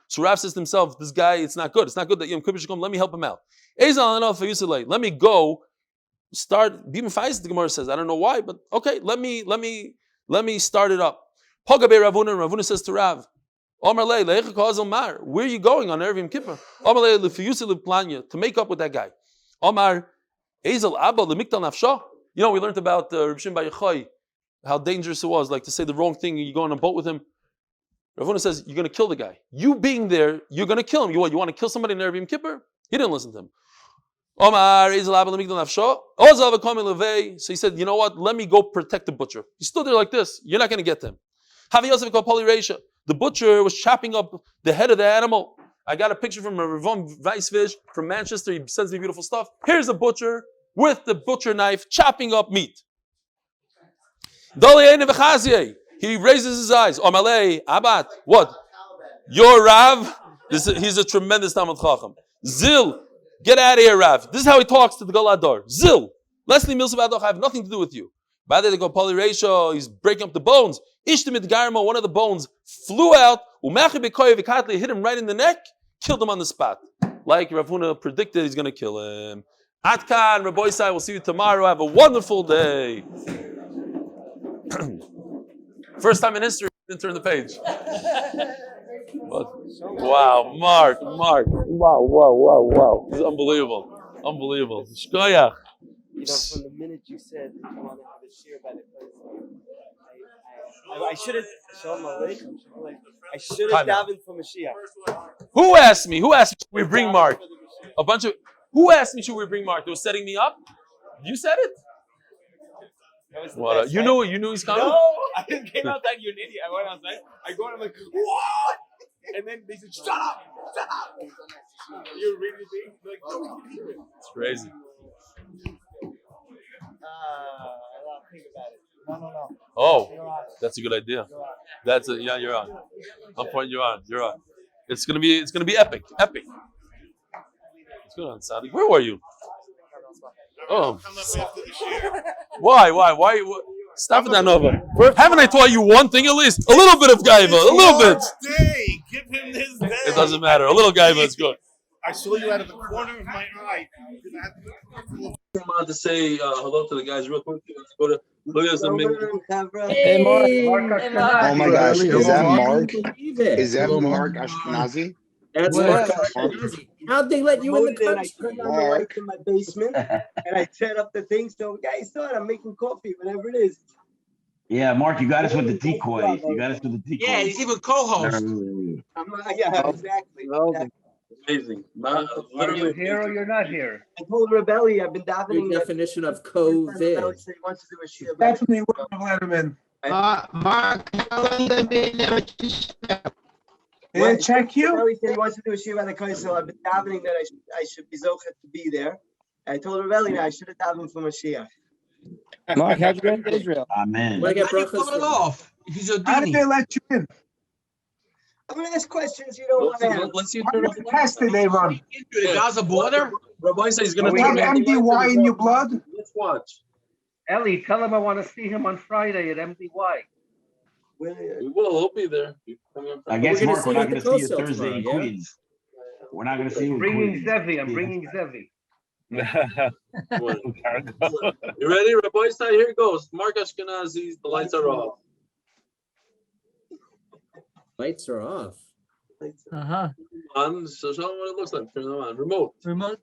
So Rav says to himself, "This guy, it's not good. It's not good that Yom Kippur should come. Let me help him out. Let me go start." Bim Faiz, the Gemara says, I don't know why, but okay, let me start it up. Ravuna says to Rav, where are you going on Erev Yom Kippur? To make up with that guy. You know, we learned about Reb Shimon Bar Yochai, how dangerous it was, like to say the wrong thing and you go on a boat with him. Ravuna says, you're going to kill the guy. You being there, you're going to kill him. You want to kill somebody in Erev Yom Kippur? He didn't listen to him. So he said, you know what? Let me go protect the butcher. He stood there like this. You're not going to get to him. The butcher was chopping up the head of the animal. I got a picture from Ravon Weisfish from Manchester. He sends me beautiful stuff. Here's a butcher with the butcher knife chopping up meat. He raises his eyes. Abat, what? Your Rav? He's a tremendous Talmud Chacham. Zil, get out of here, Rav. This is how he talks to the Galador. Zil, Leslie Milsavadoch, I have nothing to do with you. By the way, he's breaking up the bones. Ishtamid Garmo, one of the bones, flew out. Hit him right in the neck, killed him on the spot. Like Rav Huna predicted, he's going to kill him. Atkan, Rabbi Isai, we'll see you tomorrow. Have a wonderful day. First time in history, didn't turn the page. Wow, Mark. Wow. This is unbelievable. Shkoyach. You know, from the minute you said you want to have a share by the place, I should have. Shalom Aleichem. I should have davened for Mashiach. Who asked me? Should we bring Mark? Who asked me should we bring Mark? They were setting me up. You said it. What? You knew he's coming. No, I didn't came outside. You're an idiot. I went outside. I go and I'm like, what? And then they said, shut up. You're really big. Like, no, we can hear it. It's crazy. I'll think about it. No. Oh, that's a good idea. You're on. I'm pointing you on. You're on. It's gonna be epic. It's good on Saturday. Where were you? Oh. Why? Stop it, Nova. Haven't I taught you one thing at least? A little bit of gaiva. A little bit. Day. Give him his day. It doesn't matter. A little gaiva is good. I saw you out of the corner of my eye. I'm about to say hello to the guys real quick. Let's go to Hey, Mark. Oh my gosh, is that Mark? Is that Mark Aschkenasy? That's Mark Aschkenasy. How'd they let you in the country? I turned on the lights in my basement and I set up the thing. So, guys, thought I'm making coffee, whatever it is. Yeah, Mark, you got us with the decoys. Yeah, he's even co-host. Yeah, exactly. Amazing. Are you here or you're not here? I told Rebelli I've been davening. Your definition of COVID. Definitely want to let him in. Mark, how long have you been Check you. He said he wants to do a shiur on the Kaisel. I've been davening that I should be zochet to be there. I told Rebelli that I should have davened for Mashiach. Mark, how'd you get to Israel? Amen. How do you coming it off? If he's a How did they let you in? I'm going to ask questions you don't want to ask. Let's see. What test did they run? The Gaza border? Rabbi says he's Do going you have MDY in your blood? Let's watch. Ellie, tell him I want to see him on Friday at MDY. We will. He'll be there. I guess, Mark, we're not going to see you Coastal Thursday in tomorrow, yeah? Queens. We're not going to see you in Bringing Queens. Zevi. I'm bringing Zevi. You ready? Rabbi say, here it goes. Mark Aschkenasy, the lights are off. Lights are off. On, so show them what it looks like. Turn them on. Remote. Remote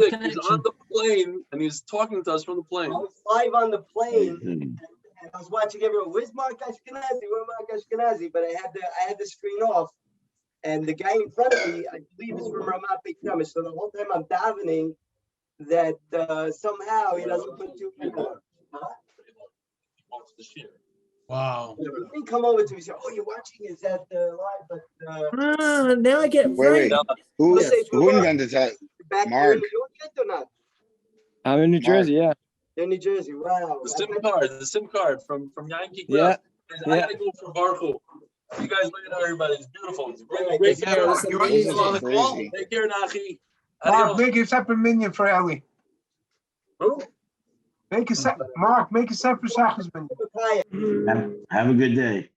He's connection. on the plane and he's talking to us from the plane. I was live on the plane and I was watching everyone. Where's Mark Aschkenasy? Where's Mark Aschkenasy? But I had the screen off, and the guy in front of me, I believe, is from Ramat Beit Shemesh. So the whole time I'm davening, that somehow he doesn't put two people on. Wow. He didn't come over to me and say, "Oh, you're watching? Is that live?" But Now I get Wait. Who invented that? back Mark. there in New York yet or not? I'm in New Jersey, yeah. You're in New Jersey. Wow. The SIM card from Yankee Yeah. Club. I gotta go for Baruch. You guys look at everybody. It's beautiful. It's great. Great. Yeah, listen, You're please. on the call? Take care, Nachi. Mark, Adios. make a separate minion for Ellie. Who? Mark, make a separate Shachas minion. Have a good day.